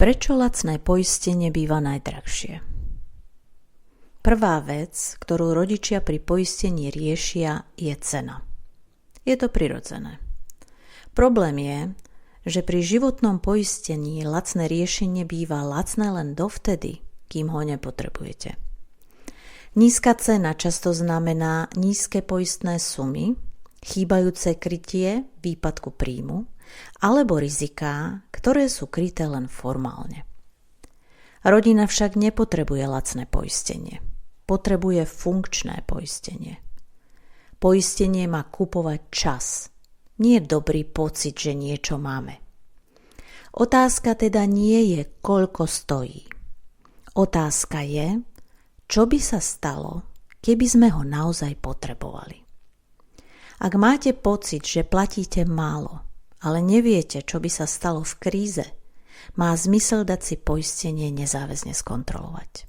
Prečo lacné poistenie býva najdrahšie? Prvá vec, ktorú rodičia pri poistení riešia, je cena. Je to prirodzené. Problém je, že pri životnom poistení lacné riešenie býva lacné len dovtedy, kým ho nepotrebujete. Nízka cena často znamená nízke poistné sumy, chýbajúce krytie výpadku príjmu alebo riziká, ktoré sú kryté len formálne. Rodina však nepotrebuje lacné poistenie. Potrebuje funkčné poistenie. Poistenie má kupovať čas, nie dobrý pocit, že niečo máme. Otázka teda nie je, koľko stojí. Otázka je, čo by sa stalo, keby sme ho naozaj potrebovali. Ak máte pocit, že platíte málo, ale neviete, čo by sa stalo v kríze, má zmysel dať si poistenie nezáväzne skontrolovať.